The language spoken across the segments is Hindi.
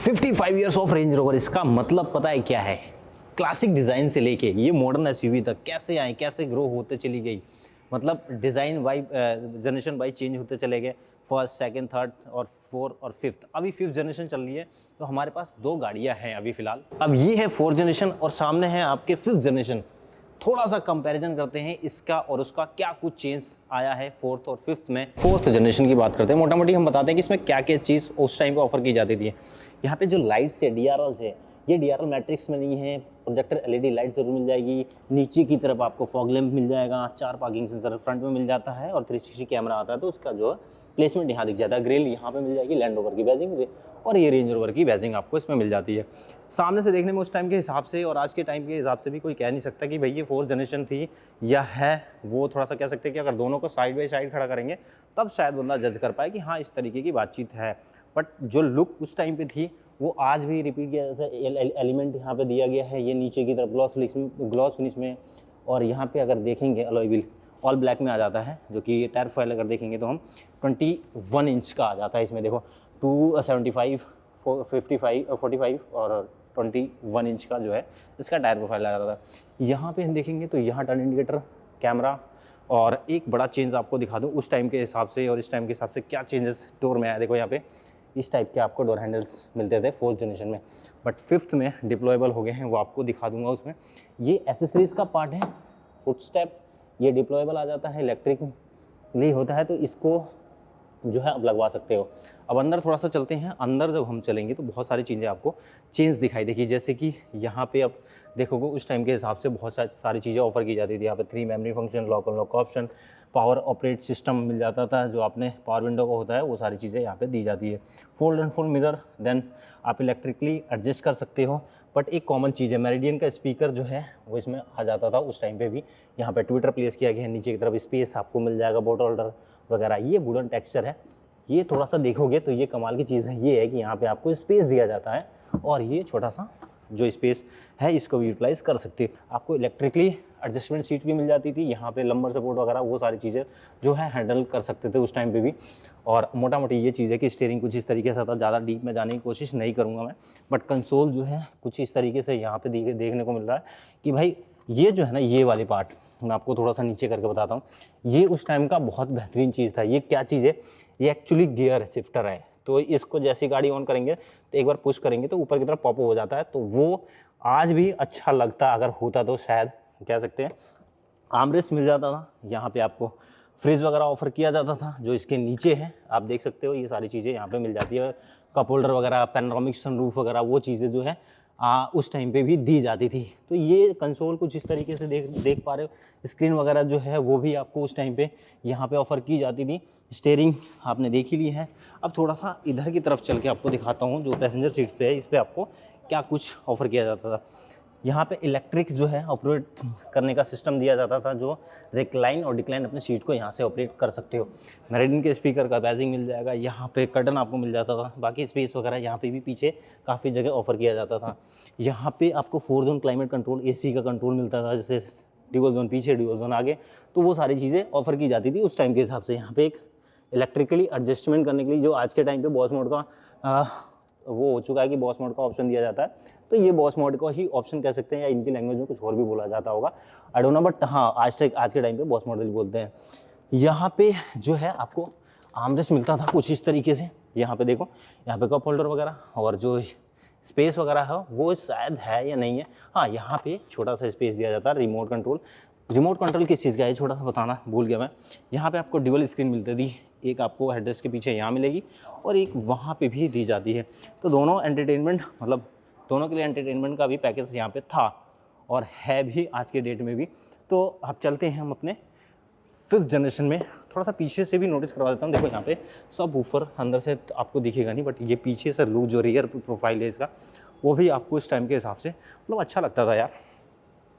55 ईयर्स ऑफ रेंज रोवर, इसका मतलब पता है क्या है? क्लासिक डिज़ाइन से लेके ये मॉडर्न एसयूवी तक कैसे आए, कैसे ग्रो होते चली गई, मतलब design wise generation wise change होते चले गए। फर्स्ट, सेकंड, थर्ड और फोर्थ और फिफ्थ, अभी फिफ्थ जनरेशन चल रही है। तो हमारे पास दो गाड़ियां हैं अभी फिलहाल। अब ये है फोर्थ जनरेशन और सामने है आपके फिफ्थ जनरेशन। थोड़ा सा कंपैरिजन करते हैं इसका और उसका, क्या कुछ चेंज आया है फोर्थ और फिफ्थ में। फोर्थ जनरेशन की बात करते हैं, मोटा मोटी हम बताते हैं कि इसमें क्या क्या चीज़ उस टाइम पे ऑफर की जाती थी। यहाँ पे जो लाइट्स है, DRLs है, ये DRL मैट्रिक्स में नहीं है। प्रोजेक्टर LED लाइट जरूर मिल जाएगी। नीचे की तरफ आपको फॉग लैंप मिल जाएगा, 4 पार्किंग सेंसर फ्रंट में मिल जाता है और 360 कैमरा आता है, तो उसका जो प्लेसमेंट यहाँ दिख जाता है। ग्रिल यहाँ पे मिल जाएगी, लैंड रोवर की बैजिंग और ये रेंज रोवर की बैजिंग आपको इसमें मिल जाती है। सामने से देखने में उस टाइम के हिसाब से और आज के टाइम के हिसाब से भी कोई कह नहीं सकता कि भाई ये फोर्थ जनरेशन थी या है। वो थोड़ा सा कह सकते हैं कि अगर दोनों को साइड बाई साइड खड़ा करेंगे तब शायद बंदा जज कर पाए कि हाँ इस तरीके की बातचीत है। बट जो लुक उस टाइम पे थी वो आज भी रिपीट किया, जैसे एलिमेंट यहाँ पे दिया गया है, ये नीचे की तरफ ग्लॉस फिनिश में। और यहाँ पे अगर देखेंगे अलॉय व्हील ऑल ब्लैक में आ जाता है, जो कि टायर प्रोफाइल अगर देखेंगे तो हम 21 इंच का आ जाता है इसमें। देखो 275, 55, 45 और 21 इंच का जो है इसका टायर प्रोफाइल आ जाता है। यहाँ पे हम देखेंगे तो यहाँ टर्न इंडिकेटर, कैमरा और एक बड़ा चेंज आपको दिखा दूँ उस टाइम के हिसाब से और इस टाइम के हिसाब से क्या चेंजेस डोर में आया। देखो यहाँ पे इस टाइप के आपको डोर हैंडल्स मिलते थे फोर्थ जनरेशन में, बट फिफ्थ में डिप्लॉयबल हो गए हैं, वो आपको दिखा दूंगा उसमें। ये एसेसरीज का पार्ट है, फुट स्टेप, ये डिप्लॉयबल आ जाता है, इलेक्ट्रिकली होता है, तो इसको जो है आप लगवा सकते हो। अब अंदर थोड़ा सा चलते हैं। अंदर जब हम चलेंगे तो बहुत सारी चीज़ें आपको चेंज दिखाई देगी, जैसे कि यहाँ पे अब देखोगे उस टाइम के हिसाब से बहुत सारी चीज़ें ऑफर की जाती थी। यहाँ पे 3 मेमोरी फंक्शन, लॉक अनलॉक का ऑप्शन, पावर ऑपरेट सिस्टम मिल जाता था, जो आपने पावर विंडो का होता है, वो सारी चीज़ें यहाँ पे दी जाती है। Fold and fold mirror, then आप इलेक्ट्रिकली एडजस्ट कर सकते हो। बट एक कॉमन चीज़ है, मेरिडियन का स्पीकर जो है वो इसमें आ जाता था उस टाइम पे भी। यहाँ पे ट्विटर प्लेस किया गया है, नीचे की तरफ स्पेस आपको मिल जाएगा, बोटल होल्डर वगैरह। ये वुडन टेक्सचर है, ये थोड़ा सा देखोगे तो ये कमाल की चीज़ है, ये है कि यहाँ पे आपको स्पेस दिया जाता है और ये छोटा सा जो स्पेस है इसको भी यूटिलाइज़ कर सकते हैं। आपको इलेक्ट्रिकली एडजस्टमेंट सीट भी मिल जाती थी, यहाँ पे लंबर सपोर्ट वगैरह, वो सारी चीज़ें जो है हैंडल कर सकते थे उस टाइम पे भी। और मोटा मोटी ये चीज़ है कि स्टीयरिंग कुछ इस तरीके से था, ज़्यादा डीप में जाने की कोशिश नहीं करूँगा मैं, बट कंसोल जो है कुछ इस तरीके से यहाँ पे देखने को मिल रहा है कि भाई ये जो है ना, ये वाली पार्ट मैं आपको थोड़ा सा नीचे करके बताता हूँ। ये उस टाइम का बहुत बेहतरीन चीज़ था। ये क्या चीज़ है? ये एक्चुअली गियर शिफ्टर है। तो इसको जैसी गाड़ी ऑन करेंगे तो एक बार पुश करेंगे तो ऊपर की तरफ पॉप हो जाता है, तो वो आज भी अच्छा लगता अगर होता तो शायद कह सकते हैं। आर्मरेस्ट मिल जाता था, यहाँ पे आपको फ्रिज वगैरह ऑफर किया जाता था जो इसके नीचे है, आप देख सकते हो। ये सारी चीज़ें यहाँ पे मिल जाती है, कप होल्डर वगैरह, पैनोरामिक सनरूफ वगैरह, वो चीज़ें जो है उस टाइम पे भी दी जाती थी। तो ये कंसोल कुछ इस तरीके से देख पा रहे हो। स्क्रीन वगैरह जो है वो भी आपको उस टाइम पे यहाँ पे ऑफर की जाती थी। स्टीयरिंग आपने देख ही ली है। अब थोड़ा सा इधर की तरफ चल के आपको दिखाता हूँ, जो पैसेंजर सीट्स पे है इस पर आपको क्या कुछ ऑफर किया जाता था। यहाँ पे इलेक्ट्रिक जो है ऑपरेट करने का सिस्टम दिया जाता था, जो रिक्लाइन और डिक्लाइन अपने सीट को यहाँ से ऑपरेट कर सकते हो। मेरिडियन के स्पीकर का बैजिंग मिल जाएगा, यहाँ पे कर्टन आपको मिल जाता था। बाकी स्पेस वगैरह यहाँ पे भी पीछे काफ़ी जगह ऑफर किया जाता था। यहाँ पे आपको 4 जोन क्लाइमेट कंट्रोल, AC का कंट्रोल मिलता था, जैसे ड्यूअल जोन पीछे, ड्यूअल जोन आगे, तो वो सारी चीज़ें ऑफर की जाती थी उस टाइम के हिसाब से। यहाँ पे एक इलेक्ट्रिकली एडजस्टमेंट करने के लिए, जो आज के टाइम पे बॉस मोड का वो हो चुका है कि बॉस मोड का ऑप्शन दिया जाता है, तो ये बॉस मोड का ही ऑप्शन कह सकते हैं, या इनकी लैंग्वेज में कुछ और भी बोला जाता होगा, आई डोंट नो, बट हाँ आज के टाइम पे बॉस मॉडल बोलते हैं। यहाँ पे जो है आपको आर्मरेस्ट मिलता था कुछ इस तरीके से। यहाँ पे देखो, यहाँ पे कप होल्डर वगैरह और जो स्पेस वगैरह है वो शायद है या नहीं है। हाँ, यहाँ पे छोटा सा स्पेस दिया जाता है। रिमोट कंट्रोल किस चीज़ का है छोटा सा बताना भूल गया मैं। यहाँ पे आपको डुअल स्क्रीन मिलती थी, एक आपको हेडरेस्ट के पीछे यहाँ मिलेगी और एक वहाँ पे भी दी जाती है। तो दोनों एंटरटेनमेंट, मतलब दोनों के लिए एंटरटेनमेंट का भी पैकेज यहाँ पे था और है भी आज के डेट में भी। तो अब चलते हैं हम अपने फिफ्थ जनरेशन में। थोड़ा सा पीछे से भी नोटिस करवा देता हूँ। देखो यहाँ पे सब वूफर अंदर से आपको दिखेगा नहीं, बट ये पीछे से लुक जो रियर प्रोफाइल है इसका, वो भी आपको इस टाइम के हिसाब से मतलब अच्छा लगता था यार।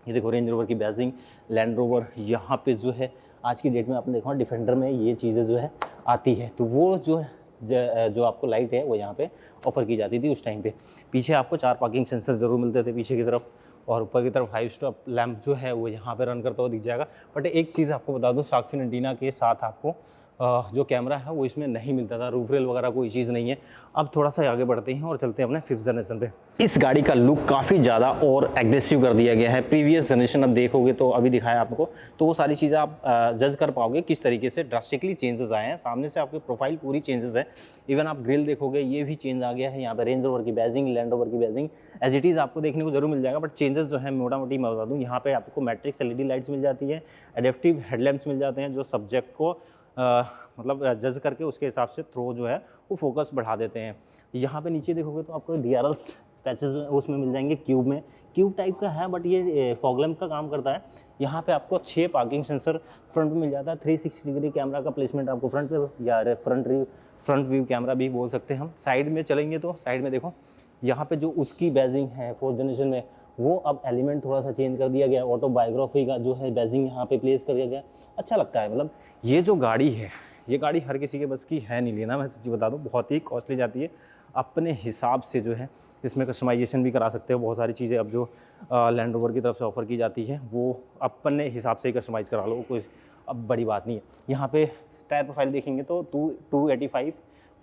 ये देखो रेंज रोवर की बैजिंग, लैंड रोवर, यहाँ पे जो है आज की डेट में आपने देखा डिफेंडर में ये चीज़ें जो है आती है, तो वो जो आपको लाइट है वो यहाँ पे ऑफर की जाती थी उस टाइम पे। पीछे आपको 4 पार्किंग सेंसर ज़रूर मिलते थे पीछे की तरफ, और ऊपर की तरफ 5 स्टॉप लैंप जो है वो यहाँ पे रन करता हुआ दिख जाएगा। बट एक चीज़ आपको बता दूँ, शार्क फिन एंटीना के साथ आपको जो कैमरा है वो इसमें नहीं मिलता था, रूफ रेल वगैरह कोई चीज़ नहीं है। अब थोड़ा सा आगे बढ़ते हैं और चलते हैं अपने 5th जनरेशन पे। इस गाड़ी का लुक काफ़ी ज़्यादा और एग्रेसिव कर दिया गया है। प्रीवियस जनरेशन अब देखोगे तो अभी दिखाया आपको, तो वो सारी चीज़ें आप जज कर पाओगे किस तरीके से ड्रास्टिकली चेंजेस आए हैं। सामने से आपकी प्रोफाइल पूरी चेंजेस है। इवन आप ग्रिल देखोगे ये भी चेंज आ गया है। यहाँ पे रेंज रोवर की बैजिंग, लैंड रोवर की बैजिंग एज इट इज़ आपको देखने को जरूर मिल जाएगा, बट चेंजेस जो है मोटा मोटी मैं बता दूँ, यहाँ पे आपको मैट्रिक्स LED लाइट्स मिल जाती है, एडेप्टिव हेडलैम्प्स मिल जाते हैं जो सब्जेक्ट को मतलब जज करके उसके हिसाब से थ्रो जो है वो फोकस बढ़ा देते हैं। यहाँ पे नीचे देखोगे तो आपको DRLs पैचेस उसमें मिल जाएंगे, क्यूब टाइप का है, बट ये फॉग लैंप का काम करता है। यहाँ पे आपको 6 पार्किंग सेंसर फ्रंट में मिल जाता है। 360 डिग्री कैमरा का प्लेसमेंट आपको फ्रंट पे, या फ्रंट व्यू कैमरा भी बोल सकते हैं हम। साइड में चलेंगे तो साइड में देखो यहाँ पे जो उसकी बैजिंग है 4th जनरेशन में, वो अब एलिमेंट थोड़ा सा चेंज कर दिया गया। ऑटोबायोग्राफी का जो है बैजिंग यहाँ पे प्लेस कर दिया गया, अच्छा लगता है। मतलब ये जो गाड़ी है, ये गाड़ी हर किसी के बस की है नहीं लेना, मैं सच्ची बता दूँ, बहुत ही कॉस्टली जाती है। अपने हिसाब से जो है इसमें कस्टमाइजेशन भी करा सकते हो। बहुत सारी चीज़ें अब जो लैंड रोवर की तरफ से ऑफ़र की जाती है वो अपने हिसाब से ही कस्टमाइज़ करा लो, कोई अब बड़ी बात नहीं है। यहाँ पे टायर प्रोफाइल देखेंगे तो 285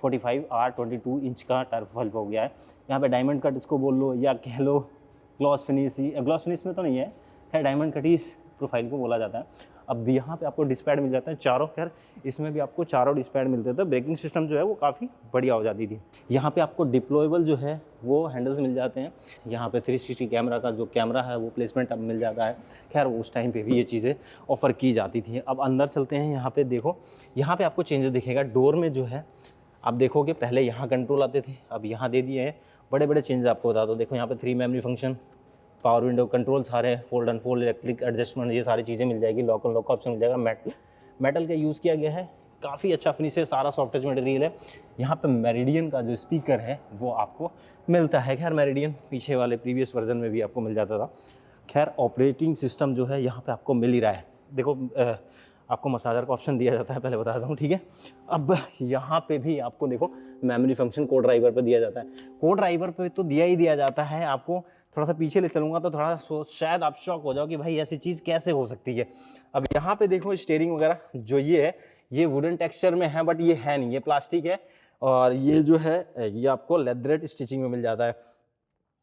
45 R22 इंच का टायर प्रोफाइल हो गया है। यहाँ पे डायमंड कट इसको बोल लो या कह लो ग्लॉस फिनिश में तो नहीं है डायमंड कट ही इस प्रोफाइल को बोला जाता है। अब यहाँ पे आपको डिस्क पैड मिल जाता है चारों, खैर इसमें भी आपको चारों डिस्क पैड मिलते थे। ब्रेकिंग सिस्टम जो है वो काफ़ी बढ़िया हो जाती थी। यहाँ पे आपको डिप्लॉयबल जो है वो हैंडल्स मिल जाते हैं। यहाँ पे 360 कैमरा का जो कैमरा है वो प्लेसमेंट अब मिल जाता है। खैर उस टाइम पे भी ये चीज़ें ऑफ़र की जाती थी। अब अंदर चलते हैं। यहाँ पे देखो, यहाँ पे आपको चेंजेस दिखेगा। डोर में जो है आप देखोगे पहले यहाँ कंट्रोल आते थे, अब यहाँ दे दिए हैं। बड़े बड़े चेंजेस आपको बता दो। देखो यहाँ पे 3 memory function, power window control सारे, फोल्ड अनफोल्ड, इलेक्ट्रिक एडजस्टमेंट, ये सारी चीज़ें मिल जाएगी। लॉक अनलॉक का ऑप्शन मिल जाएगा। मेटल का यूज़ किया गया है, काफ़ी अच्छा फिनिश है, सारा सॉफ्ट टच मटेरियल है। यहाँ पे मेरिडियन का जो स्पीकर है वो आपको मिलता है। खैर मेरिडियन पीछे वाले प्रीवियस वर्जन में भी आपको मिल जाता था। खैर ऑपरेटिंग सिस्टम जो है यहाँ पे आपको मिल ही रहा है। देखो आपको मसाजर का ऑप्शन दिया जाता है, पहले बता देता हूँ, ठीक है। अब यहाँ पे भी आपको देखो मेमोरी फंक्शन को ड्राइवर पे दिया जाता है। को ड्राइवर पे तो दिया ही दिया जाता है। आपको थोड़ा सा पीछे ले चलूँगा तो थोड़ा शायद आप शॉक हो जाओ कि भाई ऐसी चीज़ कैसे हो सकती है। अब यहाँ पे देखो स्टीयरिंग वगैरह जो ये है, ये वुडन टेक्सचर में है, बट ये है नहीं, ये प्लास्टिक है। और ये जो है ये आपको लेदरेट स्टिचिंग में मिल जाता है।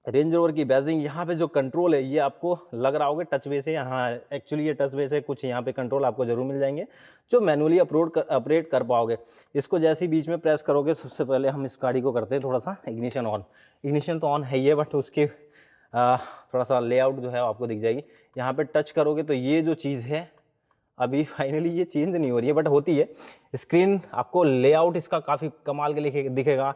रेंज रोवर की बैजिंग, यहाँ पे जो कंट्रोल है ये आपको लग रहा होगा टच बेस है। हाँ एक्चुअली ये टच बेस है। कुछ यहाँ पे कंट्रोल आपको जरूर मिल जाएंगे जो मैनुअली ऑपरेट कर पाओगे। इसको जैसे ही बीच में प्रेस करोगे, सबसे पहले हम इस गाड़ी को करते हैं थोड़ा सा इग्निशन ऑन। इग्निशन तो ऑन है ही है, बट उसके थोड़ा सा लेआउट जो है आपको दिख जाएगी। यहाँ पे टच करोगे तो ये जो चीज़ है अभी फाइनली ये चेंज नहीं हो रही है, बट होती है। स्क्रीन आपको लेआउट इसका काफ़ी कमाल के दिखेगा।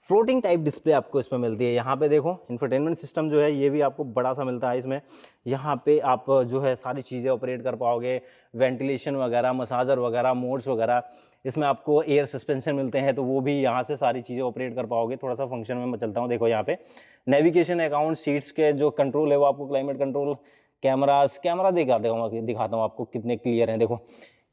फ्लोटिंग टाइप डिस्प्ले आपको इसमें मिलती है। यहाँ पे देखो इंफोटेनमेंट सिस्टम जो है ये भी आपको बड़ा सा मिलता है इसमें। यहाँ पे आप जो है सारी चीज़ें ऑपरेट कर पाओगे, वेंटिलेशन वगैरह, मसाजर वगैरह, मोड्स वगैरह। इसमें आपको एयर सस्पेंशन मिलते हैं, तो वो भी यहाँ से सारी चीज़ें ऑपरेट कर पाओगे। थोड़ा सा फंक्शन में मैं चलता हूँ। देखो यहाँ पे नेविगेशन, अकाउंट, सीट्स के जो कंट्रोल है वो आपको, क्लाइमेट कंट्रोल, कैमरा दिखाता हूँ आपको कितने क्लियर हैं। देखो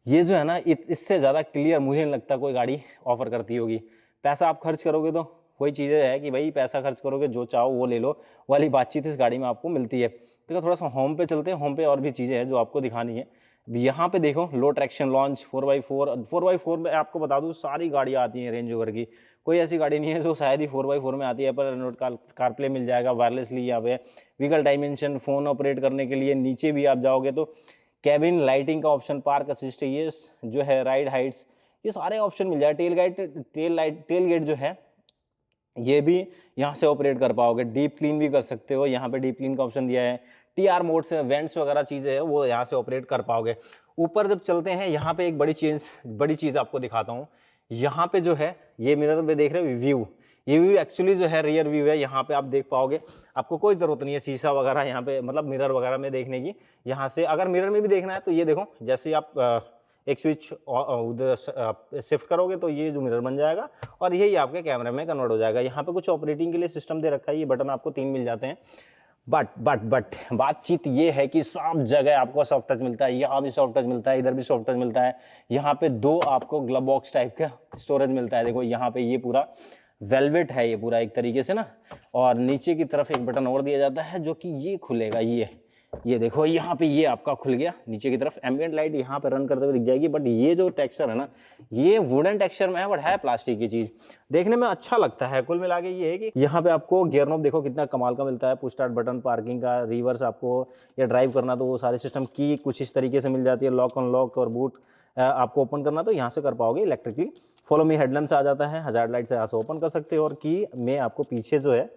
ये जो है ना, इससे ज़्यादा क्लियर मुझे नहीं लगता कोई गाड़ी ऑफर करती होगी। पैसा आप खर्च करोगे तो वही चीज़ें है कि भाई पैसा खर्च करोगे जो चाहो वो ले लो वाली बातचीत इस गाड़ी में आपको मिलती है। देखो थोड़ा सा होम पे चलते हैं। होम पे और भी चीज़ें हैं जो आपको दिखानी है। यहाँ पे देखो लो ट्रैक्शन लॉन्च, 4x4 में आपको बता दूँ सारी गाड़ियाँ आती हैं रेंज रोवर की। कोई ऐसी गाड़ी नहीं है जो शायद ही 4x4 में आती है। पर एंड्रॉइड कारप्ले मिल जाएगा वायरलेसली यहाँ पे। व्हीकल डायमेंशन, फ़ोन ऑपरेट करने के लिए नीचे भी आप जाओगे तो कैबिन लाइटिंग का ऑप्शन, पार्क असिस्ट, ये जो है राइड हाइट्स, ये सारे ऑप्शन मिल जाए। टेल गेट जो है ये भी यहाँ से ऑपरेट कर पाओगे। डीप क्लीन भी कर सकते हो, यहाँ पे डीप क्लीन का ऑप्शन दिया है। TR मोड से वेंट्स वगैरह चीज़ें है वो यहाँ से ऑपरेट कर पाओगे। ऊपर जब चलते हैं यहाँ पे एक बड़ी चीज़ आपको दिखाता हूँ। यहाँ पे जो है ये मिरर पे देख रहे हो व्यू, ये व्यू एक्चुअली जो है रियर व्यू है। यहाँ पे आप देख पाओगे, आपको कोई ज़रूरत नहीं है शीशा वगैरह यहाँ पे, मतलब मिरर वगैरह में देखने की। यहाँ से अगर मिरर में भी देखना है तो ये देखो, जैसे आप एक स्विच उधर शिफ्ट करोगे तो ये जो मिरर बन जाएगा और यही आपके कैमरे में कन्वर्ट हो जाएगा। यहाँ पे कुछ ऑपरेटिंग के लिए सिस्टम दे रखा है, ये बटन आपको 3 मिल जाते हैं। बट बातचीत ये है कि सब जगह आपको सॉफ्ट टच मिलता है। यहाँ भी सॉफ्ट टच मिलता है, इधर भी सॉफ्ट टच मिलता है। यहाँ पे 2 आपको ग्लव बॉक्स टाइप का स्टोरेज मिलता है। देखो यहाँ पे ये पूरा वेलवेट है, ये पूरा एक तरीके से ना। और नीचे की तरफ एक बटन और दिया जाता है जो कि ये खुलेगा, ये ये देखो यहाँ पे ये आपका खुल गया नीचे की तरफ, एम्बिएंट लाइट यहाँ पे रन करते हुए दिख जाएगी। बट ये जो टेक्सचर है ना, ये वुडन टेक्सचर में है, बट है प्लास्टिक की चीज, देखने में अच्छा लगता है। कुल मिला के ये है कि यहाँ पे आपको गियर नॉब देखो कितना कमाल का मिलता है, पुश स्टार्ट बटन, पार्किंग का, रिवर्स आपको या ड्राइव करना तो वो सारे सिस्टम की कुछ इस तरीके से मिल जाती है। लॉक अनलॉक और बूट आपको ओपन करना तो यहाँ से कर पाओगे इलेक्ट्रिकली। फॉलो मी हेडलैम्प से आ जाता है, हजार्ड लाइट से यहाँ से ओपन कर सकते हो। और की में आपको पीछे जो है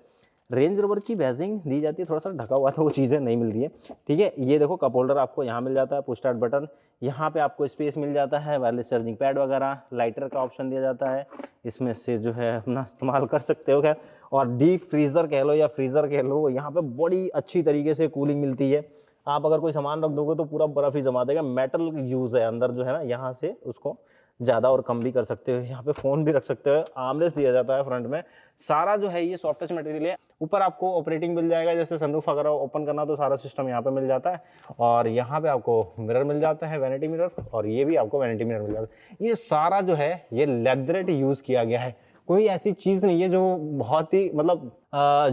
रेंज रोवर की बैजिंग दी जाती है, थोड़ा सा ढका हुआ था, वो चीज़ें नहीं मिल रही है। ठीक है, ये देखो कप होल्डर आपको यहाँ मिल जाता है, पुश स्टार्ट बटन, यहाँ पे आपको स्पेस मिल जाता है, वायरलेस चार्जिंग पैड वगैरह, लाइटर का ऑप्शन दिया जाता है, इसमें से जो है अपना इस्तेमाल कर सकते हो। खैर, और डीप फ्रीज़र कह लो या फ्रीज़र कह लो, यहाँ पे बड़ी अच्छी तरीके से कूलिंग मिलती है। आप अगर कोई सामान रख दोगे तो पूरा बर्फ़ ही जमा देगा। मेटल यूज़ है अंदर जो है ना, यहाँ से उसको ज़्यादा और कम भी कर सकते हो। यहाँ पे फ़ोन भी रख सकते हो, आर्मरेस्ट दिया जाता है फ्रंट में। सारा जो है ये सॉफ्ट टच मटेरियल है। ऊपर आपको ऑपरेटिंग मिल जाएगा, जैसे सनरूफ अगर ओपन करना तो सारा सिस्टम यहाँ पे मिल जाता है। और यहाँ पे आपको मिरर मिल जाता है, वैनिटी मिरर, और ये भी आपको वैनिटी मिरर मिल जाता है। ये सारा जो है ये लेदरेट यूज़ किया गया है, कोई ऐसी चीज़ नहीं है जो बहुत ही मतलब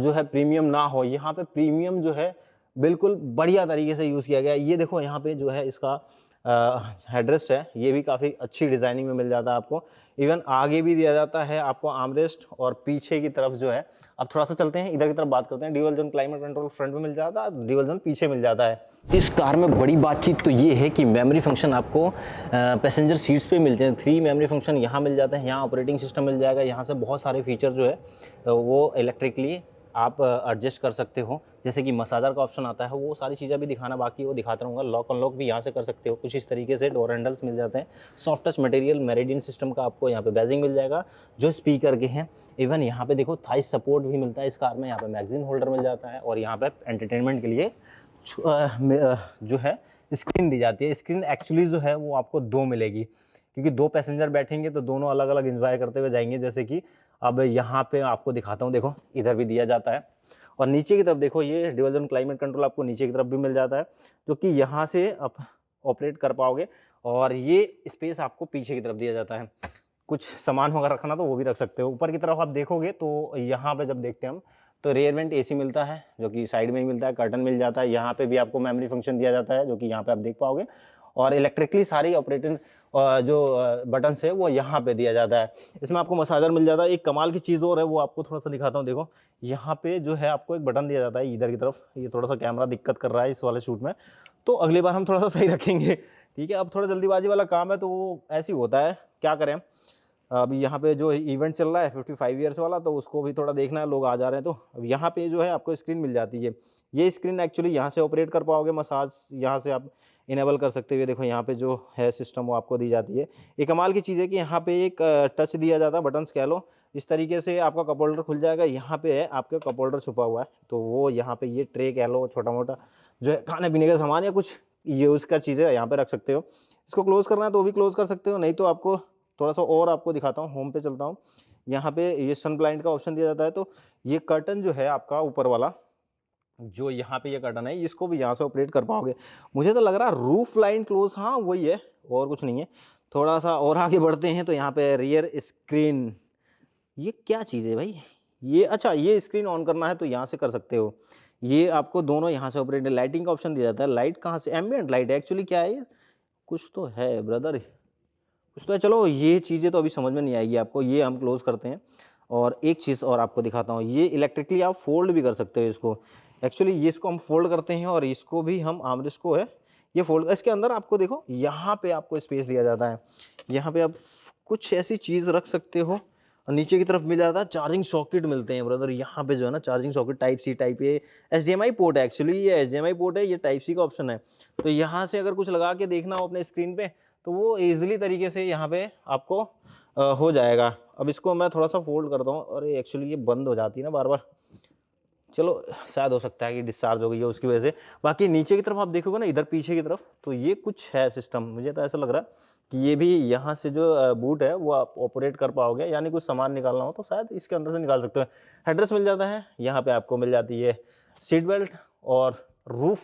जो है प्रीमियम ना हो। यहाँ पे प्रीमियम जो है बिल्कुल बढ़िया तरीके से यूज़ किया गया है। ये देखो यहाँ पे जो है इसका हेडरेस्ट है, ये भी काफ़ी अच्छी डिज़ाइनिंग में मिल जाता है आपको। इवन आगे भी दिया जाता है आपको आर्मरेस्ट, और पीछे की तरफ जो है, अब थोड़ा सा चलते हैं इधर की तरफ बात करते हैं। Dual zone climate control front में मिल जाता है, ड्यूअल जोन पीछे मिल जाता है। इस कार में बड़ी बातचीत तो ये है कि मेमोरी फंक्शन आपको पैसेंजर सीट्स पे मिलते हैं। 3 मेमोरी फंक्शन यहाँ मिल जाते हैं, यहाँ ऑपरेटिंग सिस्टम मिल जाएगा, यहाँ से बहुत सारे फीचर जो है वो इलेक्ट्रिकली आप एडजस्ट कर सकते हो। जैसे कि मसाजर का ऑप्शन आता है, वो सारी चीज़ें भी दिखाना बाकी, वो दिखाता रहूँगा। लॉक अनलॉक भी यहाँ से कर सकते हो कुछ इस तरीके से, डोर हैंडल्स मिल जाते हैं। Soft touch material meridian system का आपको यहाँ पे बैजिंग मिल जाएगा जो स्पीकर के हैं। इवन यहाँ पे देखो थाई सपोर्ट भी मिलता है इस कार में, यहाँ पे मैगजीन होल्डर मिल जाता है, और यहाँ पे एंटरटेनमेंट के लिए जो है स्क्रीन दी जाती है। स्क्रीन एक्चुअली जो है वो आपको 2 मिलेगी, क्योंकि 2 पैसेंजर बैठेंगे तो दोनों अलग अलग एंजॉय करते हुए जाएंगे। जैसे कि अब यहाँ पे आपको दिखाता हूँ, देखो इधर भी दिया जाता है, और नीचे की तरफ देखो ये ड्यूअल जोन क्लाइमेट कंट्रोल आपको नीचे की तरफ भी मिल जाता है, जो कि यहाँ से आप ऑपरेट कर पाओगे। और ये स्पेस आपको पीछे की तरफ दिया जाता है, कुछ सामान वगैरह रखना तो वो भी रख सकते हो। ऊपर की तरफ आप देखोगे तो यहाँ पे जब देखते हैं हम, तो रेयर वेंट एसी मिलता है जो कि साइड में ही मिलता है, कर्टन मिल जाता है। यहाँ पे भी आपको मेमोरी फंक्शन दिया जाता है जो कि यहाँ पे आप देख पाओगे, और इलेक्ट्रिकली सारी ऑपरेटिंग जो बटन है वो यहाँ पे दिया जाता है। इसमें आपको मसाजर मिल जाता है। एक कमाल की चीज़ और है, वो आपको थोड़ा सा दिखाता हूँ। देखो यहाँ पे जो है आपको एक बटन दिया जाता है इधर की तरफ। ये थोड़ा सा कैमरा दिक्कत कर रहा है इस वाले शूट में, तो अगली बार हम थोड़ा सा सही रखेंगे। ठीक है, अब थोड़ा जल्दीबाजी वाला काम है तो वो ऐसे ही होता है, क्या करें। अब यहाँ पे जो इवेंट चल रहा है 55 ईयर्स वाला, तो उसको भी थोड़ा देखना है, लोग आ जा रहे हैं। तो अब यहाँ पे जो है आपको स्क्रीन मिल जाती है। ये स्क्रीन एक्चुअली यहाँ से ऑपरेट कर पाओगे, मसाज यहाँ से आप इनेबल कर सकते हो। देखो यहाँ पे जो है सिस्टम वो आपको दी जाती है। ये कमाल की चीज़ है कि यहाँ पे एक टच दिया जाता है, बटन्स कह लो। इस तरीके से आपका कप होल्डर खुल जाएगा। यहाँ पे है आपके कप होल्डर छुपा हुआ है, तो वो यहाँ पे ये ट्रे कह लो, छोटा मोटा जो है खाने पीने का सामान या कुछ यूज़ का चीज़ें यहाँ पे रख सकते हो। इसको क्लोज़ करना है तो भी क्लोज़ कर सकते हो, नहीं तो आपको थोड़ा सा और आपको दिखाता हूँ। होम पे चलता हूँ, यहाँ पे ये सन ब्लाइंड का ऑप्शन दिया जाता है। तो ये कर्टन जो है आपका ऊपर वाला, जो यहाँ पे ये कर्टन है, इसको भी यहाँ से ऑपरेट कर पाओगे। मुझे तो लग रहा है रूफ लाइन क्लोज, हाँ वही है और कुछ नहीं है। थोड़ा सा और आगे बढ़ते हैं तो यहाँ पे रियर स्क्रीन, ये क्या चीज़ है भाई, ये अच्छा ये स्क्रीन ऑन करना है तो यहाँ से कर सकते हो। ये आपको दोनों यहाँ से ऑपरेट, लाइटिंग का ऑप्शन दिया जाता है। लाइट कहाँ से, एम्बिएंट लाइट है एक्चुअली, क्या है ये, कुछ तो है ब्रदर, कुछ तो है। चलो ये चीज़ें तो अभी समझ में नहीं आएगी आपको, ये हम क्लोज करते हैं। और एक चीज़ और आपको दिखाता हूँ, ये इलेक्ट्रिकली आप फोल्ड भी कर सकते हो इसको। एक्चुअली ये इसको हम फोल्ड करते हैं, और इसको भी हम आर्मरेस्ट को है ये फोल्ड, इसके अंदर आपको देखो यहाँ पे आपको स्पेस दिया जाता है। यहाँ पे आप कुछ ऐसी चीज़ रख सकते हो। और नीचे की तरफ मिल जाता है चार्जिंग सॉकेट मिलते हैं ब्रदर। यहाँ पे जो है ना charging socket type C type A, HDMI port है एक्चुअली, ये HDMI पोर्ट है, ये टाइप सी का ऑप्शन है। तो यहाँ से अगर कुछ लगा के देखना हो अपने स्क्रीन पे तो वो ईजिली तरीके से यहाँ पे आपको हो जाएगा। अब इसको मैं थोड़ा सा फोल्ड करता हूँ, और एक्चुअली ये बंद हो जाती है ना बार बार, चलो शायद हो सकता है कि डिस्चार्ज हो गई है उसकी वजह से। बाकी नीचे की तरफ आप देखोगे ना, इधर पीछे की तरफ, तो ये कुछ है सिस्टम। मुझे तो ऐसा लग रहा है कि ये भी यहाँ से जो बूट है वो आप ऑपरेट कर पाओगे, यानी कुछ सामान निकालना हो तो शायद इसके अंदर से निकाल सकते हो। हेडरेस्ट मिल जाता है, यहाँ पे आपको मिल जाती है सीट बेल्ट। और रूफ,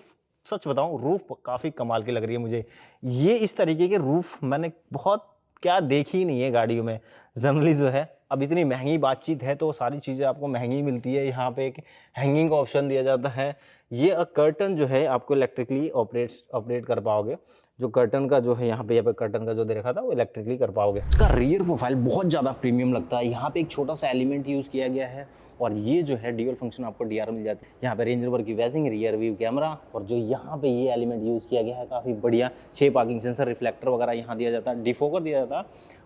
सच बताऊँ रूफ काफ़ी कमाल की लग रही है मुझे। ये इस तरीके के रूफ मैंने बहुत क्या देखी ही नहीं है गाड़ियों में। जनरली जो है अब इतनी महंगी बातचीत है तो सारी चीज़ें आपको महंगी मिलती है। यहाँ पे एक हैंगिंग का ऑप्शन दिया जाता है। ये कर्टन जो है आपको इलेक्ट्रिकली ऑपरेट कर पाओगे। जो कर्टन का जो है यहाँ पे कर्टन का जो दे रखा था वो इलेक्ट्रिकली कर पाओगे। इसका रियर प्रोफाइल बहुत ज़्यादा प्रीमियम लगता है। यहाँ पे एक छोटा सा एलिमेंट यूज़ किया गया है और ये जो है ड्यूअल फंक्शन आपको डीआर मिल जाती है। यहाँ पे रेंज रोवर की वैजिंग, रियर व्यू कैमरा, और जो यहाँ पे ये एलिमेंट यूज़ किया गया है काफ़ी बढ़िया। 6 पार्किंग सेंसर, रिफ्लेक्टर वगैरह यहाँ दिया जाता है, डिफोकर दिया जाता है,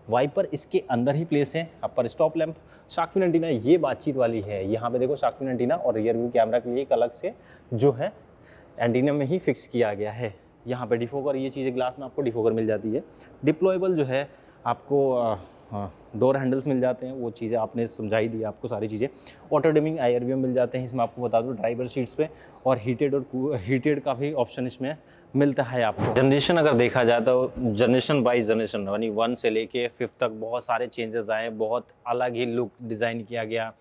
वाइपर इसके अंदर ही प्लेस है, upper stop lamp, shark fin antenna ये बातचीत वाली है। यहाँ पे देखो शार्क फिन एंटीना और रियर व्यू कैमरा के लिए एक अलग से जो है एंटीना में ही फिक्स किया गया है। यहाँ पे डिफोकर, ये चीज़ें ग्लास में आपको डिफोकर मिल जाती है। डिप्लॉयबल जो है आपको डोर हैंडल्स मिल जाते हैं, वो चीज़ें आपने समझाई दी आपको सारी चीज़ें। ऑटो डिमिंग IR मिल जाते हैं इसमें, आपको बता दूँ ड्राइवर सीट्स पे, और हीटेड का भी ऑप्शन इसमें मिलता है आपको। जनरेशन अगर देखा जाए तो जनरेशन बाई जनरेशन यानी 1 से लेके 5 तक बहुत सारे चेंजेस आए, बहुत अलग ही लुक डिज़ाइन किया गया।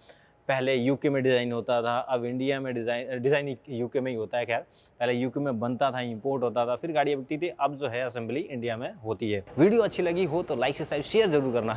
पहले यूके में डिज़ाइन होता था, अब इंडिया में डिज़ाइन यूके में ही होता है। खैर पहले यूके में बनता था, इंपोर्ट होता था, फिर गाड़ियाँ बिकती थी, अब जो है असेंबली इंडिया में होती है। वीडियो अच्छी लगी हो तो लाइक सब्सक्राइब शेयर जरूर करना।